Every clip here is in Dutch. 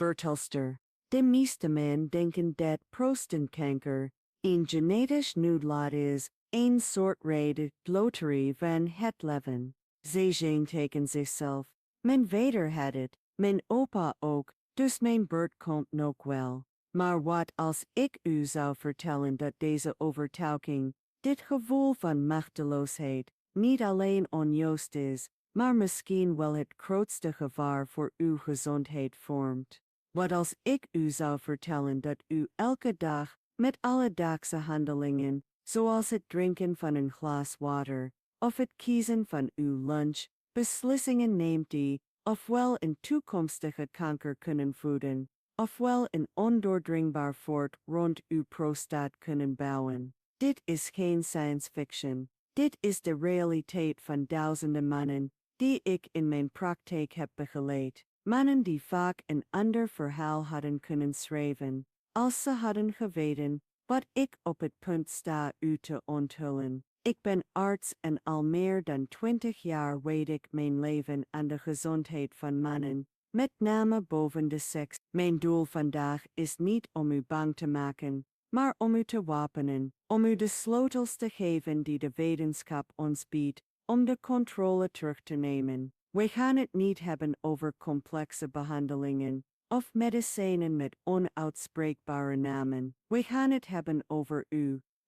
Vertelster. De meeste men denken dat prostaatkanker een genetisch noodlot is, een soort rede loterie van het leven. Ze zeggen zichzelf, mijn vader had het, mijn opa ook, dus mijn beurt komt nog wel. Maar wat als ik u zou vertellen dat deze overtuiging, dit gevoel van machteloosheid, niet alleen onjuist is, maar misschien wel het grootste gevaar voor uw gezondheid vormt? Wat als ik u zou vertellen dat u elke dag, met alledaagse handelingen, zoals het drinken van een glas water, of het kiezen van uw lunch, beslissingen neemt die, ofwel een toekomstige kanker kunnen voeden, ofwel een ondoordringbaar fort rond uw prostaat kunnen bouwen. Dit is geen science fiction. Dit is de realiteit van duizenden mannen, die ik in mijn praktijk heb begeleid. Mannen die vaak een ander verhaal hadden kunnen schrijven, als ze hadden geweten wat ik op het punt sta u te onthullen. Ik ben arts en al meer dan 20 jaar wijd ik mijn leven aan de gezondheid van mannen, met name boven de seks. Mijn doel vandaag is niet om u bang te maken, maar om u te wapenen, om u de sleutels te geven die de wetenschap ons biedt, om de controle terug te nemen. We gaan het niet hebben over complexe behandelingen, of medicijnen met onuitspreekbare namen. We gaan het hebben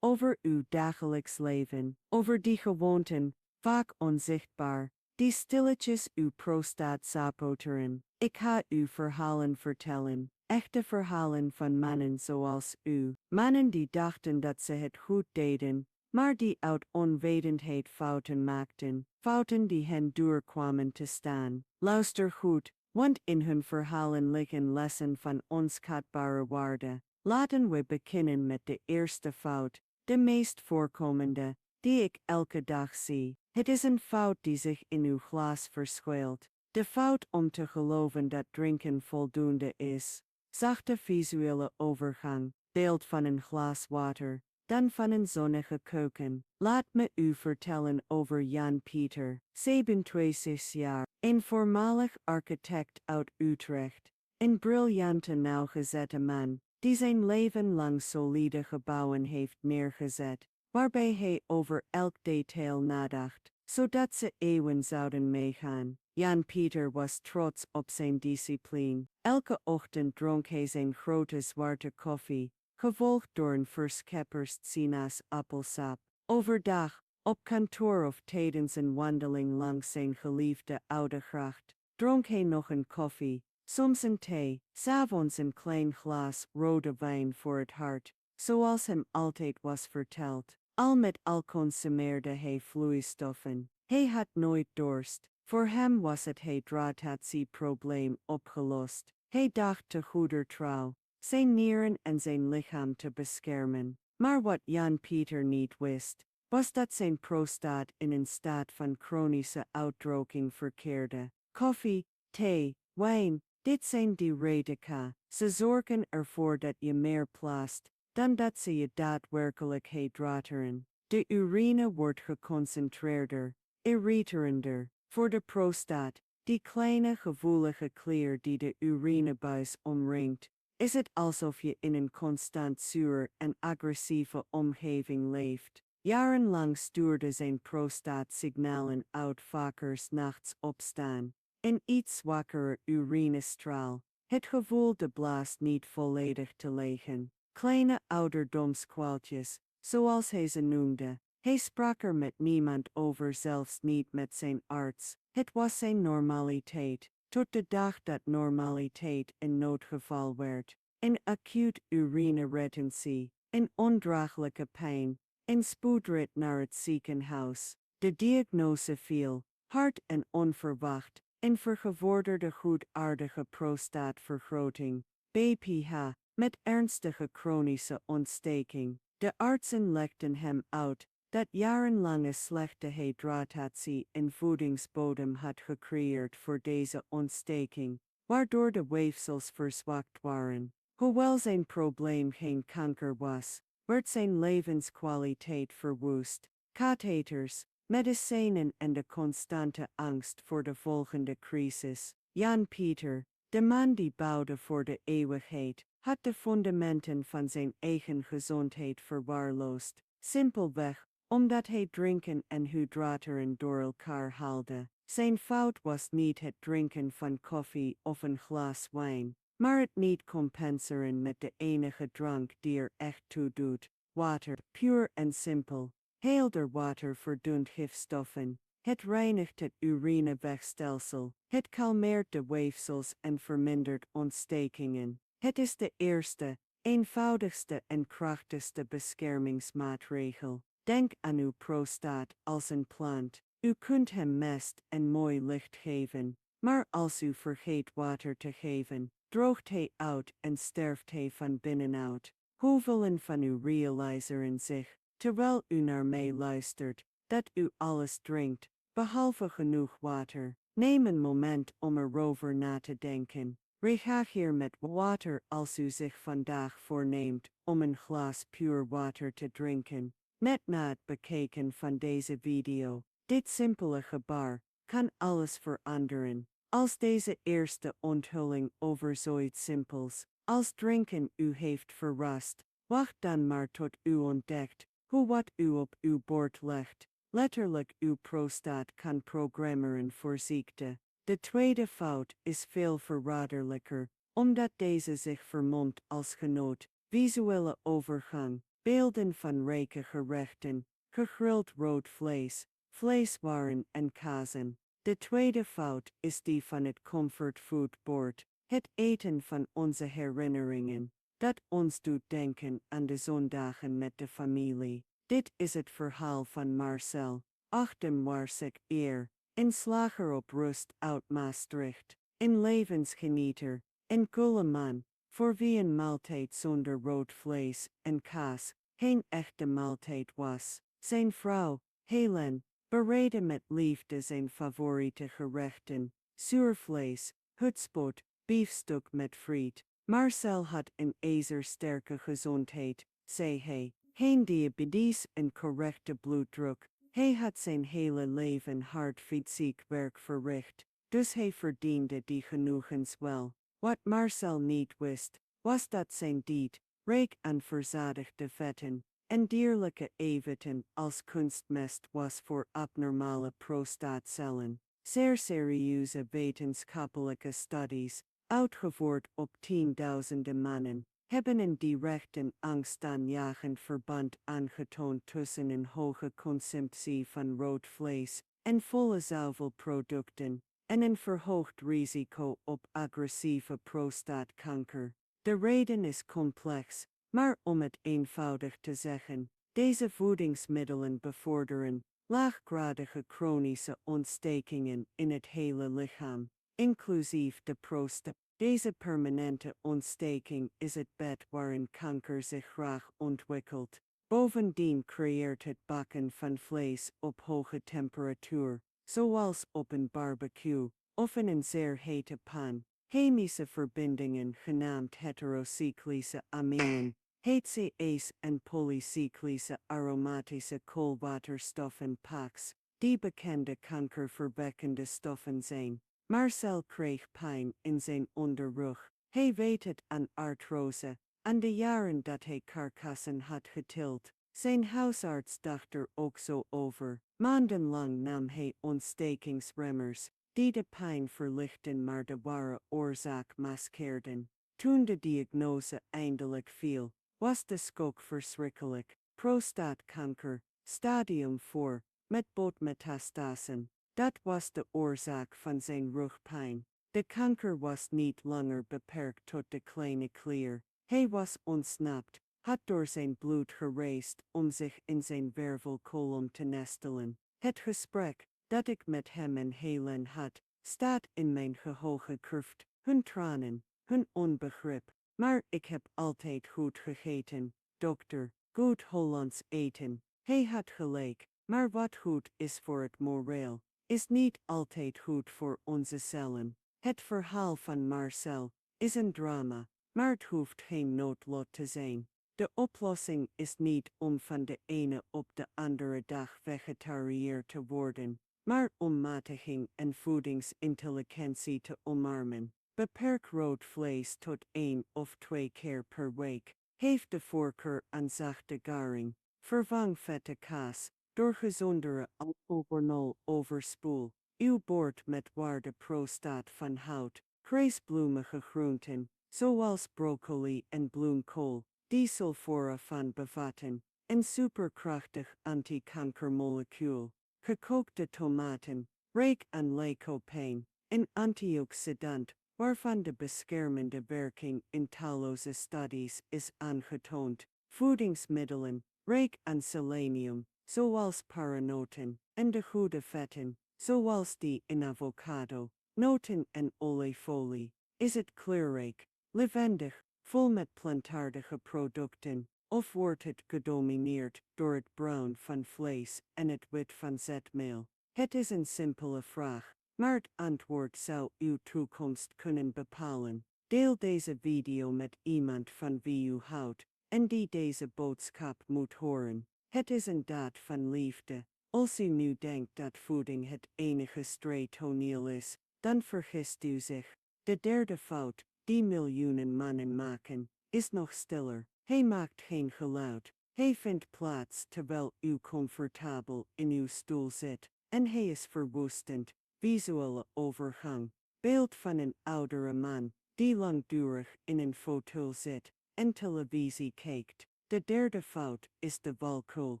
over uw dagelijks leven, over die gewoonten, vaak onzichtbaar, die stilletjes uw prostaat saboteren. Ik ga u verhalen vertellen, echte verhalen van mannen zoals u. Mannen die dachten dat ze het goed deden, maar die uit onwetendheid fouten maakten, fouten die hen doorkwamen te staan. Luister goed, want in hun verhalen liggen lessen van onschatbare waarde. Laten we beginnen met de eerste fout, de meest voorkomende, die ik elke dag zie. Het is een fout die zich in uw glas verschuilt. De fout om te geloven dat drinken voldoende is. Zachte visuele overgang, beeld van een glas water, dan van een zonnige keuken. Laat me u vertellen over Jan Pieter, 27 jaar, een voormalig architect uit Utrecht. Een briljante nauwgezette man, die zijn leven lang solide gebouwen heeft neergezet, waarbij hij over elk detail nadacht, zodat ze eeuwen zouden meegaan. Jan Pieter was trots op zijn discipline. Elke ochtend dronk hij zijn grote zwarte koffie, gevolgd door een verscheperst sinaasappelsap. Overdag, op kantoor of tijdens een wandeling langs zijn geliefde oude gracht, dronk hij nog een koffie, soms een thee, 's avonds een klein glas rode wijn voor het hart, zoals hem altijd was verteld. Al met al consumeerde hij vloeistoffen. Hij had nooit dorst. Voor hem was het hydratieprobleem opgelost. Hij dacht te goeder trouw, zijn nieren en zijn lichaam te beschermen. Maar wat Jan Pieter niet wist, was dat zijn prostaat in een staat van chronische uitdroging verkeerde. Koffie, thee, wijn, dit zijn diuretica. Ze zorgen ervoor dat je meer plaast, dan dat ze je daadwerkelijk hydrateren. De urine wordt geconcentreerder, irriterender. Voor de prostaat, die kleine gevoelige klier die de urinebuis omringt, is het alsof je in een constant zure en agressieve omgeving leeft. Jarenlang stuurde zijn prostaat signalen uit, vaker 's nachts opstaan, een iets zwakkere urinestraal, het gevoel de blaas niet volledig te legen, kleine ouderdomskwaaltjes, zoals hij ze noemde. Hij sprak er met niemand over, zelfs niet met zijn arts. Het was zijn normaliteit, tot de dag dat normaliteit een noodgeval werd. Een acute urineretentie, een ondraaglijke pijn, een spoedrit naar het ziekenhuis. De diagnose viel, hard en onverwacht, een vergevorderde goedaardige prostaatvergroting, BPH, met ernstige chronische ontsteking. De artsen legden hem uit dat jarenlange slechte hydratatie en voedingsbodem had gecreëerd voor deze ontsteking, waardoor de weefsels verzwakt waren. Hoewel zijn probleem geen kanker was, werd zijn levenskwaliteit verwoest. Catheters, medicijnen en de constante angst voor de volgende crisis. Jan Pieter, De man die bouwde voor de eeuwigheid, had de fundamenten van zijn eigen gezondheid verwaarloosd, simpelweg omdat hij drinken en hydrateren door elkaar haalde. Zijn fout was niet het drinken van koffie of een glas wijn, maar het niet compenseren met de enige drank die er echt toe doet: water, puur en simpel. Helder water verdunt gifstoffen. Het reinigt het urineweefstelsel. Het kalmeert de weefsels en vermindert ontstekingen. Het is de eerste, eenvoudigste en krachtigste beschermingsmaatregel. Denk aan uw prostaat als een plant. U kunt hem mest en mooi licht geven, maar als u vergeet water te geven, droogt hij uit en sterft hij van binnenuit. Hoeveel van u realiseren zich, terwijl u naar mij luistert, dat u alles drinkt, behalve genoeg water? Neem een moment om erover na te denken. Reageer met water als u zich vandaag voorneemt om een glas puur water te drinken. Net na het bekijken van deze video. Dit simpele gebaar kan alles veranderen. Als deze eerste onthulling over zoiets simpels als drinken u heeft verrast, wacht dan maar tot u ontdekt hoe wat u op uw bord legt letterlijk uw prostaat kan programmeren voor ziekte. De tweede fout is veel verraderlijker, omdat deze zich vermomt als genoot, visuele overgang, beelden van rijke gerechten, gegrild rood vlees, vleeswaren en kazen. De tweede fout is die van het comfortfoodbord, het eten van onze herinneringen, dat ons doet denken aan de zondagen met de familie. Dit is het verhaal van Marcel, 48 jaar, een slager op rust uit Maastricht, een levensgenieter, een coole man, voor wie een maaltijd zonder rood vlees en kaas geen echte maaltijd was. Zijn vrouw, Helen, bereidde met liefde zijn favoriete gerechten: zuurvlees, hutspot, biefstuk met friet. Marcel had een ijzersterke gezondheid, zei hij. Geen diabetes en correcte bloeddruk. Hij had zijn hele leven hard fysiek werk verricht, dus hij verdiende die genoegens wel. Wat Marcel niet wist, was dat zijn dieet, rijk aan verzadigde vetten en dierlijke eiwitten als kunstmest was voor abnormale prostaatcellen. Zeer serieuze wetenschappelijke studies, uitgevoerd op tienduizenden mannen, hebben een direct en angstaanjagend verband aangetoond tussen een hoge consumptie van rood vlees en volle zuivelproducten en een verhoogd risico op agressieve prostaatkanker. De reden is complex, maar om het eenvoudig te zeggen, deze voedingsmiddelen bevorderen laaggradige chronische ontstekingen in het hele lichaam, inclusief de prostaat. Deze permanente ontsteking is het bed waarin kanker zich graag ontwikkelt. Bovendien creëert het bakken van vlees op hoge temperatuur, zoals op een barbecue of in een zeer hete pan, chemische verbindingen genaamd heterocyclische aminen, HCA's en polycyclische aromatische koolwaterstoffen PACs, die bekende kankerverwekkende stoffen zijn. Marcel kreeg pijn in zijn onderrug. Hij weet het aan artrose, aan de jaren dat hij karkassen had getild. Zijn huisarts dacht er ook zo over. Maandenlang nam hij ontstekingsremmers, die de pijn verlichten maar de ware oorzaak maskeerden. Toen de diagnose eindelijk viel, was de schok verschrikkelijk. Prostaatkanker, stadium 4, met botmetastasen. Dat was de oorzaak van zijn rugpijn. De kanker was niet langer beperkt tot de kleine klier. Hij was ontsnapt, had door zijn bloed gereisd om zich in zijn wervelkolom te nestelen. Het gesprek dat ik met hem en Helen had, staat in mijn geheugen kurft, hun tranen, hun onbegrip. Maar ik heb altijd goed gegeten, dokter, goed Hollands eten. Hij had gelijk, maar wat goed is voor het moreel, is niet altijd goed voor onze cellen. Het verhaal van Marcel is een drama, maar het hoeft geen noodlot te zijn. De oplossing is niet om van de ene op de andere dag vegetariër te worden, maar om matiging en voedingsintelligentie te omarmen. Beperk rood vlees tot 1 of 2 keer per week. Geef de voorkeur aan zachte garing. Vervang vette kaas, door gezondere alcohol overspoel. Uw bord met waarde prostaat van hout. Kruisbloemige groenten, zoals broccoli en bloemkool, die sulfora van bevatten. Een superkrachtig antikankermolecuul. Gekookte tomaten, rijk aan lycopene, een antioxidant, waarvan de beschermende werking in talloze studies is aangetoond. Voedingsmiddelen, rijk aan selenium, zoals paranoten, en de goede vetten, zoals die in avocado, noten en oliefolie. Is het kleurrijk, levendig, vol met plantaardige producten, of wordt het gedomineerd door het bruin van vlees en het wit van zetmeel? Het is een simpele vraag, maar het antwoord zou uw toekomst kunnen bepalen. Deel deze video met iemand van wie u houdt en die deze boodschap moet horen. Het is een daad van liefde. Als u nu denkt dat voeding het enige streetoneel is, dan vergist u zich. De derde fout, die miljoenen mannen maken, is nog stiller. Hij maakt geen geluid. Hij vindt plaats terwijl u comfortabel in uw stoel zit, en hij is verwoestend. Visuele overgang. Beeld van een oudere man, die langdurig in een foto zit en televisie kijkt. De derde fout is de valkuil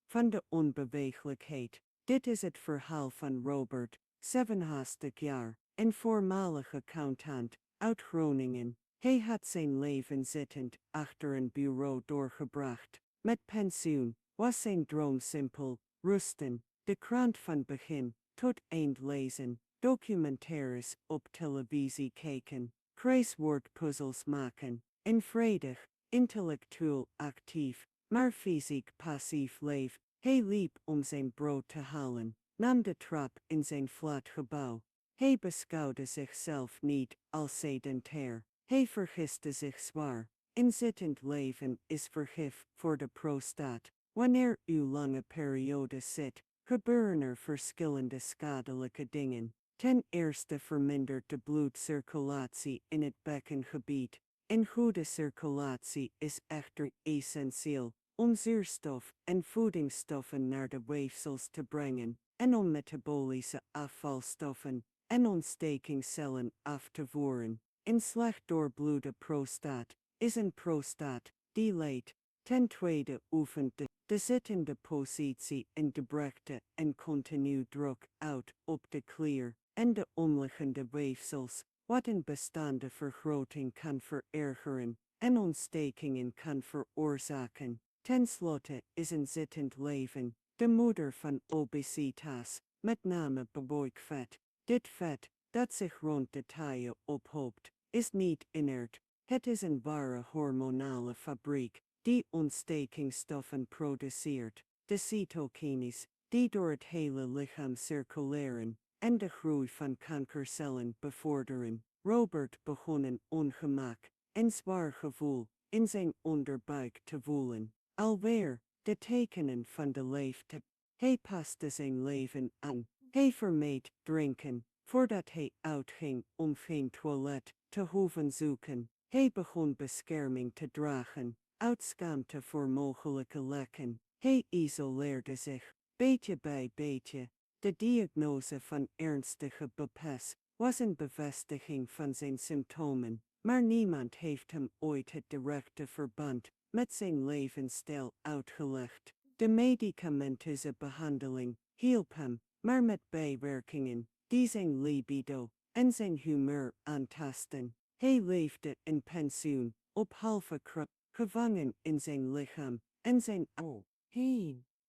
van de onbeweeglijkheid. Dit is het verhaal van Robert, 87 jaar, een voormalige accountant uit Groningen. Hij had zijn leven zittend achter een bureau doorgebracht. Met pensioen was zijn droom simpel: rusten, de krant van begin tot eind lezen, documentaires op televisie kijken, kruiswoordpuzzels maken, vredig, intellectueel actief, maar fysiek passief leef. Hij liep om zijn brood te halen, nam de trap in zijn flatgebouw. Hij beschouwde zichzelf niet als sedentair. Hij vergiste zich zwaar. Inzittend leven is vergif voor de prostaat. Wanneer u lange periode zit, gebeuren er verschillende schadelijke dingen. Ten eerste vermindert de bloedcirculatie in het bekkengebied. Een goede circulatie is echter essentieel om zuurstof en voedingsstoffen naar de weefsels te brengen en om metabolische afvalstoffen en ontstekingscellen af te voeren. Een slecht doorbloede prostaat is een prostaat die lijdt. Ten tweede oefent de zittende positie in gebrekte en continu druk uit op de klier en de omliggende weefsels, wat een bestaande vergroting kan verergeren en ontstekingen kan veroorzaken. Ten slotte is een zittend leven de moeder van obesitas, met name buikvet. Dit vet, dat zich rond de taille ophoopt, is niet inert. Het is een ware hormonale fabriek die ontstekingsstoffen produceert, de cytokines, die door het hele lichaam circuleren en de groei van kankercellen bevorderen. Robert begon een ongemak en zwaar gevoel in zijn onderbuik te voelen. Alweer, de tekenen van de leeftijd. Hij paste zijn leven aan. Hij vermeed drinken, voordat hij uitging om geen toilet te hoeven zoeken. Hij begon bescherming te dragen, uit schaamte voor mogelijke lekken. Hij isoleerde zich, beetje bij beetje. De diagnose van ernstige BPS was een bevestiging van zijn symptomen, maar niemand heeft hem ooit het directe verband met zijn levensstijl uitgelegd. De medicamentische behandeling hielp hem, maar met bijwerkingen die zijn libido en zijn humeur aantasten. Hij leefde in pensioen, op halve kracht, gevangen in zijn lichaam en zijn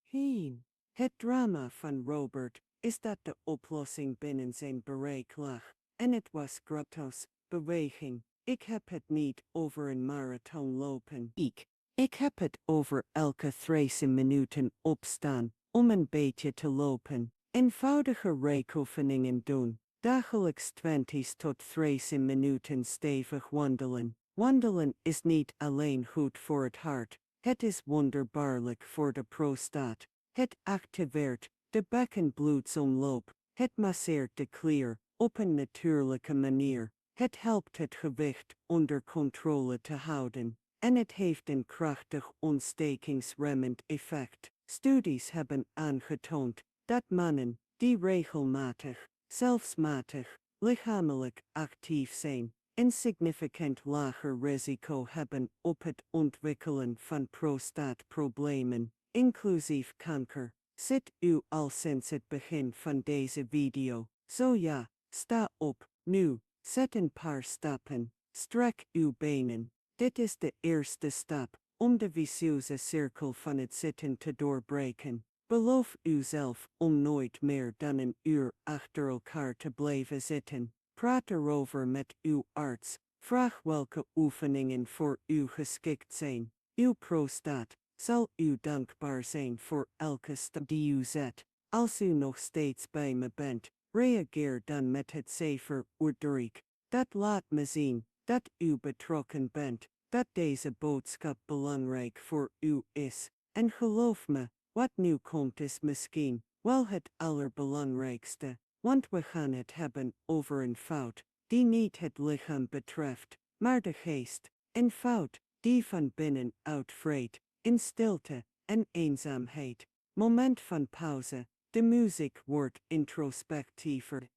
heen. Het drama van Robert is dat de oplossing binnen zijn bereik lag, en het was gratis beweging. Ik heb het niet over een marathon lopen. Ik heb het over elke 30 minuten opstaan om een beetje te lopen. Eenvoudige reikoefeningen doen. Dagelijks 20 tot 30 minuten stevig wandelen. Wandelen is niet alleen goed voor het hart, het is wonderbaarlijk voor de prostaat. Het activeert de bekkenbloedsomloop. Het masseert de klier op een natuurlijke manier. Het helpt het gewicht onder controle te houden. En het heeft een krachtig ontstekingsremmend effect. Studies hebben aangetoond dat mannen die regelmatig, zelfs matig, lichamelijk actief zijn, een significant lager risico hebben op het ontwikkelen van prostaatproblemen, inclusief kanker. Zit u al sinds het begin van deze video? Zo ja, sta op, nu, zet een paar stappen, strek uw benen. Dit is de eerste stap om de vicieuze cirkel van het zitten te doorbreken. Beloof uzelf om nooit meer dan een uur achter elkaar te blijven zitten. Praat erover met uw arts. Vraag welke oefeningen voor u geschikt zijn. Uw prostaat zal u dankbaar zijn voor elke stap die u zet. Als u nog steeds bij me bent, reageer dan met het cijfer Udrik. Dat laat me zien dat u betrokken bent, dat deze boodschap belangrijk voor u is. En geloof me, wat nu komt is misschien wel het allerbelangrijkste, want we gaan het hebben over een fout die niet het lichaam betreft, maar de geest. Een fout die van binnenuit vreet, in stilte en eenzaamheid. Moment van pauze, de muziek wordt introspectiever.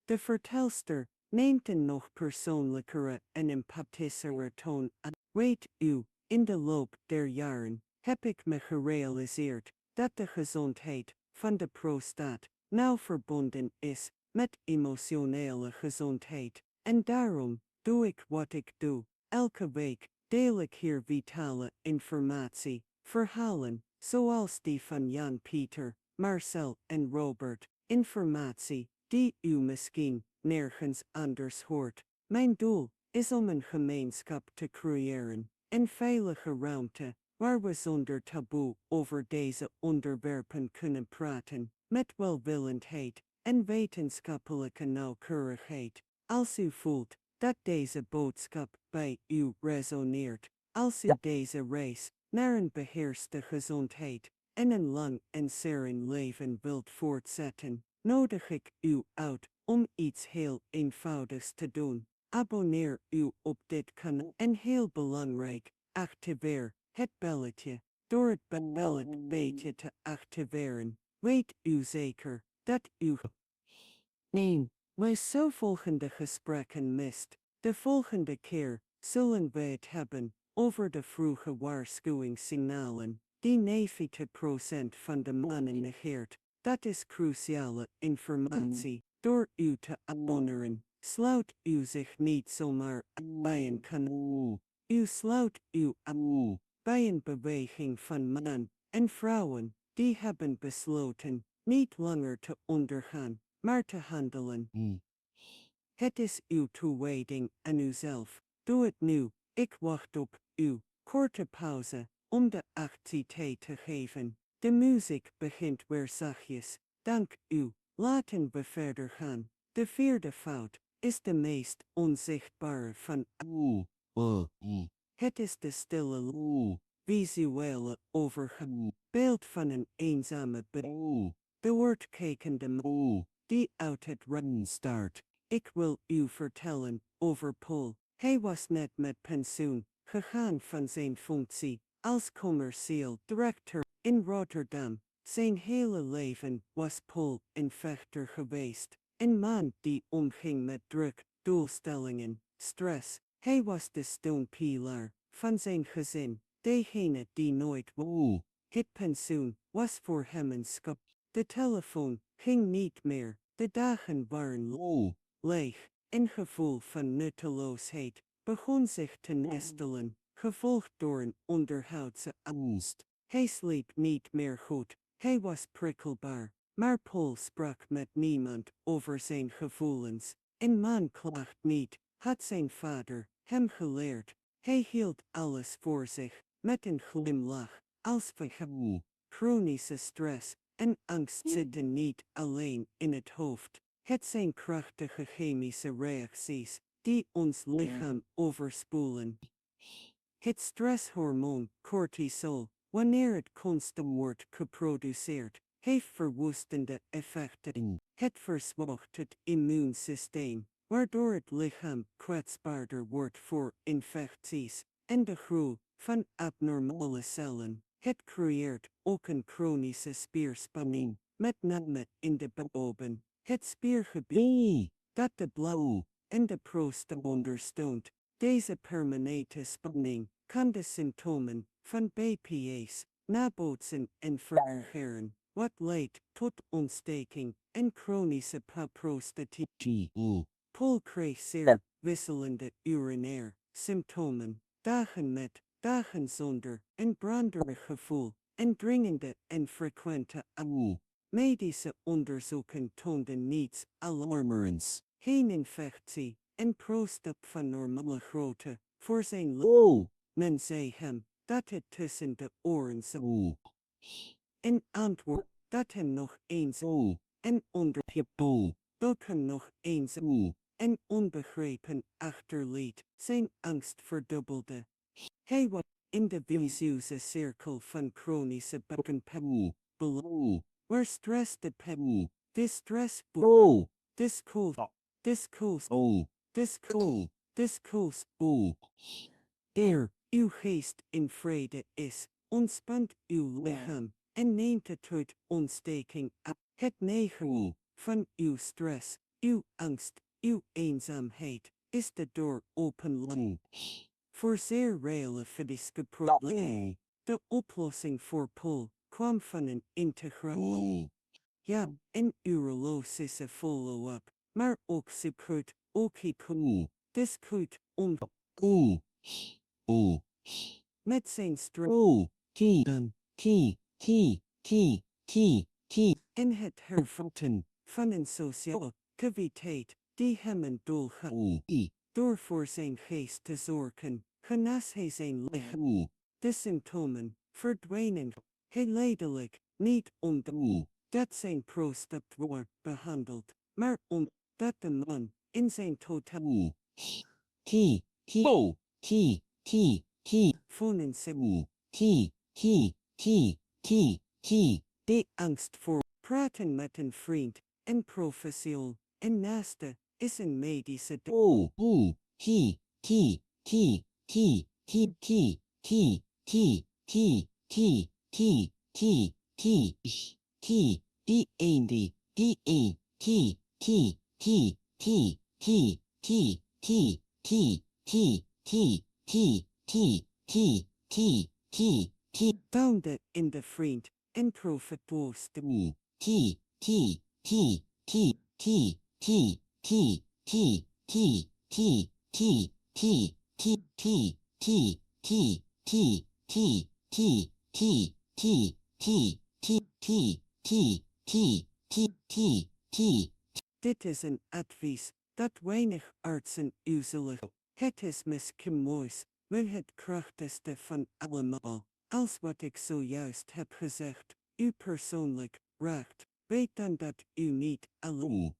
De vertelster neemt een nog persoonlijkere en empathischere toon aan. Weet u, in de loop der jaren heb ik me gerealiseerd dat de gezondheid van de prostaat nauw verbonden is met emotionele gezondheid. En daarom doe ik wat ik doe. Elke week deel ik hier vitale informatie, verhalen, zoals die van Jan Pieter, Marcel en Robert, informatie die u misschien nergens anders hoort. Mijn doel is om een gemeenschap te creëren, een veilige ruimte, waar we zonder taboe over deze onderwerpen kunnen praten, met welwillendheid en wetenschappelijke nauwkeurigheid. Als u voelt dat deze boodschap bij u resoneert, als u deze reis naar een beheerste gezondheid en een lang en sereen leven wilt voortzetten, nodig ik u uit om iets heel eenvoudigs te doen. Abonneer u op dit kanaal en heel belangrijk, activeer het belletje. Door het belletje te activeren, weet u zeker dat u 1. Wij zo volgende gesprekken mist. De volgende keer zullen we het hebben over de vroege waarschuwingssignalen die 90% van de mannen negeert. Dat is cruciale informatie. Door u te abonneren, sluit u zich niet zomaar bij een kanaal. U sluit u aan bij een beweging van mannen en vrouwen die hebben besloten niet langer te ondergaan, maar te handelen. Het is uw toewijding aan uzelf. Doe het nu. Ik wacht op u. Korte pauze om de activiteit te geven. De muziek begint weer zachtjes. Dank u. Laten we verder gaan. De vierde fout is de meest onzichtbare van het is de stille visuele overgang. Beeld van een eenzame beoordkijkende man die uit het rennen start. Ik wil u vertellen over Paul. Hij was net met pensioen gegaan van zijn functie als commercieel directeur in Rotterdam. Zijn hele leven was Paul een vechter geweest. Een man die omging met druk, doelstellingen, stress. Hij was de steunpilaar van zijn gezin. Degene die nooit wou. Het pensioen was voor hem een schap. De telefoon ging niet meer. De dagen waren leeg. Een gevoel van nutteloosheid begon zich te nestelen, gevolgd door een onderhoudse angst. Hij sliep niet meer goed. Hij was prikkelbaar, maar Paul sprak met niemand over zijn gevoelens. Een man klaagt niet, had zijn vader hem geleerd. Hij hield alles voor zich, met een glimlach, als vergevoel. Chronische stress en angst zitten niet alleen in het hoofd. Het zijn krachtige chemische reacties die ons lichaam overspoelen. Het stresshormoon cortisol, wanneer het constant wordt geproduceerd, heeft verwoestende effecten. Het verzwakt het immuunsysteem, waardoor het lichaam kwetsbaarder wordt voor infecties en de groei van abnormale cellen. Het creëert ook een chronische spierspanning, met name in de boven. Het spiergebied dat de blauw en de prosta ondersteunt. Deze permanente spanning kan de symptomen van BPA's nabootsen en verergeren, wat leidt tot ontsteking en chronische prostatitis. Paul kreeg zeer wisselende urinair symptomen, dagen met, dagen zonder, een branderig gevoel, en dringende en frequente medische onderzoeken toonden niets alarmerends. Geen infectie en prostap van normale grootte voor zijn Men zei hem dat het tussen de oren zou. En antwoord dat hem nog eens en onder dat hem nog eens en onbegrepen achterliet. Zijn angst verdubbelde. Hij was in de vicieuze cirkel van chronische bekkenpijn waar stress de pijn, distress discourse uw geest in vrede is, ontspant uw lichaam en neemt het uit ontsteking af. Het negen van uw stress, uw angst, uw eenzaamheid is de door open lung. Voor zeer reële fysische problemen. De oplossing voor Paul kwam van een integraal. Ja, een urologische follow-up, maar ook secret, ook discuit, met zijn en het hervatten van een sociale caviteit die hem een doel had. Door voor zijn geest te zorgen, genas hij zijn lichaam. De symptomen verdwijnen geleidelijk, niet omdat dat zijn prostat wordt behandeld, maar omdat de man in zijn totaal vonden ze de angst voor praten met een vriend en professioneel en naaste is een medische Toonde in de vriend en profetooste Dit is een advies dat weinig artsen uzelig. Het is misschien moois, maar het krachtigste van allemaal. Als wat ik zojuist heb gezegd, u persoonlijk raakt, weet dan dat u niet alleen.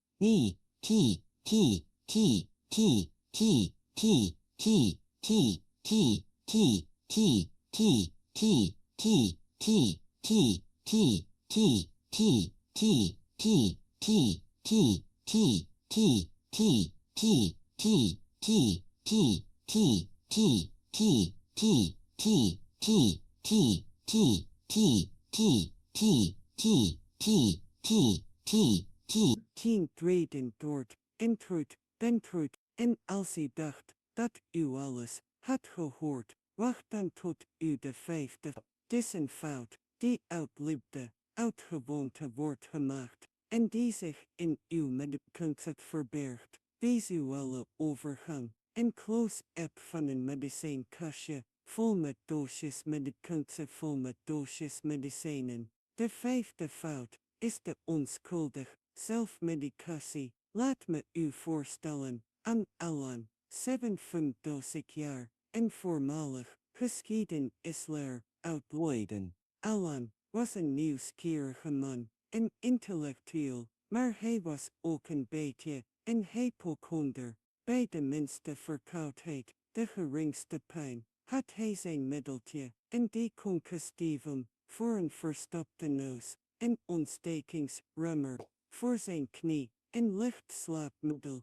Tien treden doort, en en als u dacht dat u alles had gehoord, wacht dan tot u de vijfde. Het is een fout die uit liefde, uit gewoonte wordt gemaakt, en die zich in uw medicament verbergt. Visuele overgang, een close-up van een medicijnkastje, vol met doosjes medicanten vol met doosjes medicijnen. De vijfde fout is de onschuldig zelfmedicatie. Laat me u voorstellen, aan Alan, 57 jaar, en voormalig geschiedenisleer uit Leiden. Alan was een nieuwsgierige man, een intellectueel, maar hij was ook een beetje een hypochonder. Bij de minste verkoudheid, de geringste pijn, had hij zijn middeltje, een decongestivum, voor een verstopte neus, een ontstekingsremmer, voor zijn knie, een licht slaapmiddel,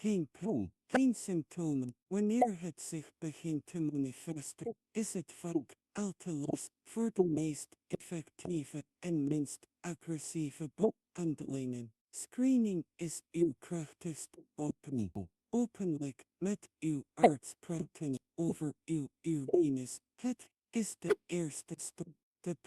geen proef, geen symptomen. Wanneer het zich begint te manifesteren, is het vaak al te los voor de meest effectieve en minst agressieve behandelingen. Screening is uw krachtigste wapen. Openlijk met uw arts praten over uw urines. Het is de eerste stap. De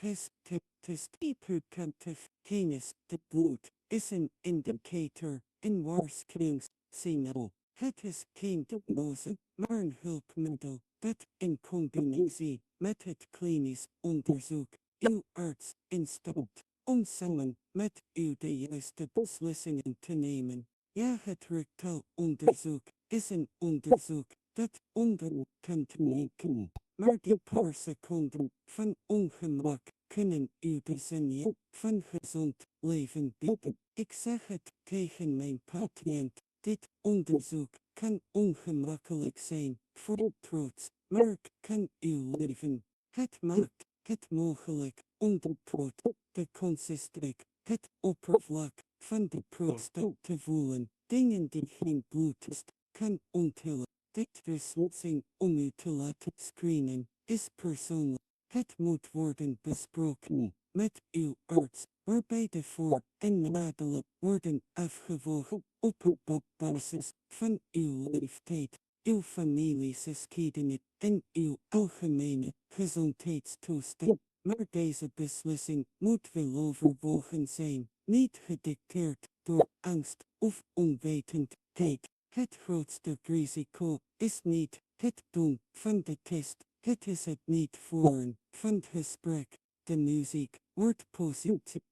test hypertensive penis, de bloed, is een indicator, een waarschuwingssignaal. Het is geen diagnose, maar een hulpmiddel dat in combinatie met het klinisch onderzoek uw arts instapt om samen met u de juiste beslissingen te nemen. Ja, het rectaal onderzoek is een onderzoek dat ongewoon kan klinken. Maar die paar seconden van ongemak kunnen u decennia van gezond leven bieden. Ik zeg het tegen mijn patiënt. Dit onderzoek kan ongemakkelijk zijn voor de trots, maar het kan uw leven. Het maakt het mogelijk om de proot, de consistent, het oppervlak van de prostaat te voelen. Dingen die geen bloedtest kan onthullen. Dit beslissing om u te laten screenen is persoonlijk. Het moet worden besproken met uw arts, waarbij de voor- en nadelen worden afgewogen op basis van uw leeftijd, uw familiegeschiedenis en uw algemene gezondheidstoestand. Maar deze beslissing moet weloverwogen zijn, niet gedicteerd door angst of onwetendheid. Het grootste risico is niet het doen van de test, het is het niet voeren van het gesprek. De muziek wordt positief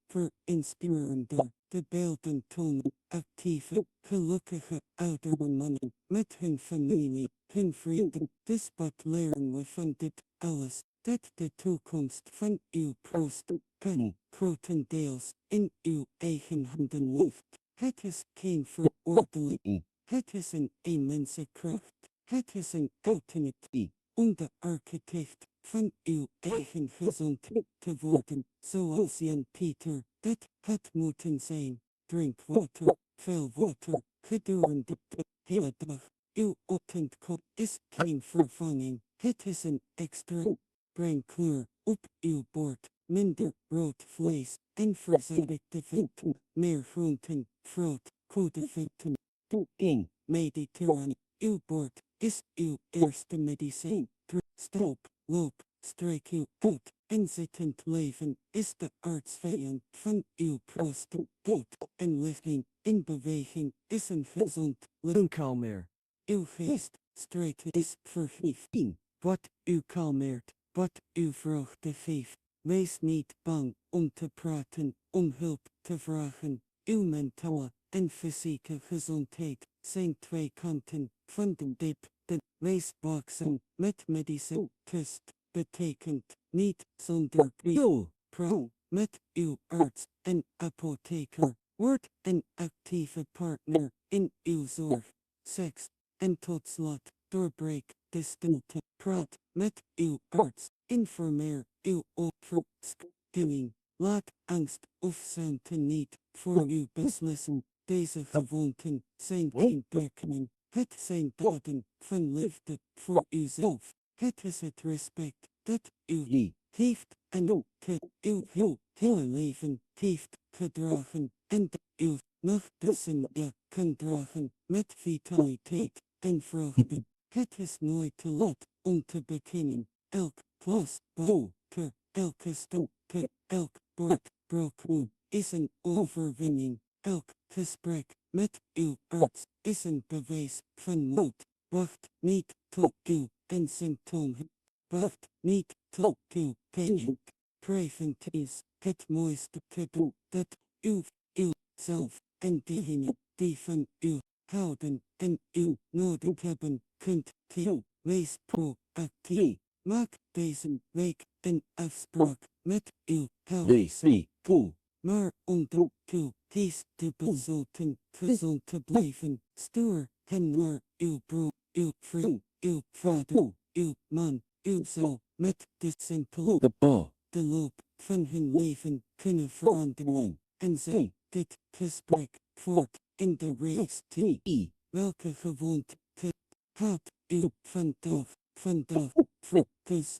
inspirerender. De beelden tonen actieve, gelukkige oudere mannen met hun familie, hun vrienden. Dus wat leren we van dit alles? Dat de toekomst van uw prostaat kan grotendeels in uw eigen handen ligt. Het is geen veroordeling. Het is een immense kracht. Het is een autoriteit om de architect van uw eigen gezondheid te worden, zoals Jan Pieter dat had moeten zijn. Drink water, veel water, gedurende de hele dag. Uw ochtendkop is geen vervanging. Het is een extra. Breng kleur op uw bord, minder rood vlees en verzadigde vetten, meer groenten, fruit, goede vetten. Doe 1. Mediterrane. Uw bord is uw eerste medicijn. Stop, loop, streek uw uit. En zittend leven is de artsvijand van uw prostaat. Dood en lichaam in beweging is een gezond lichaam. Kalmeer. Uw geest streek is vergiftiging. Wat u kalmeert, wat u vreugde geeft. Wees niet bang om te praten, om hulp te vragen. Uw mentale en fysieke gezondheid zijn twee kanten van de dip. De wees waakzaam met medische test betekent niet zonder bril. Pro met uw arts en apotheker. Word een actieve partner in uw zorg. Seks. En tot slot, doorbreek de stilte. Praat met uw arts. Informeer uw overschaduwing. Laat angst of schaamte niet voor u beslissen. Deze gewoonten zijn geen bekkenen. Het zijn daden van liefde voor uzelf. Het is het respect dat u heeft en ook het uw hele leven heeft gedragen en dat u nog decennia kan dragen met vitaliteit en vreugde. Het is nooit te laat om te beginnen. Elk glas water, elke stapje, elk bord brood is een overwinning. Elk gesprek met uw arts is een bewijs van moed. Wacht niet tot u een symptoom hebt. Wacht niet tot u paniek. Prevent is het mooiste cadeau dat u zelf en diegenen die van u houden en u nodig hebben kunt geven. Wees proactief. Maak deze week een afspraak met uw huisarts. Maar om toe kies te besloten gezond te blijven, stuur hen naar uw broer, uw vriend, uw vader, uw man, uw zoon, met de simpele de loop van hun leven kunnen veranderen. En zij dit gesprek voort in de realiteit. Welke gewoonte had u op vandaag? Focus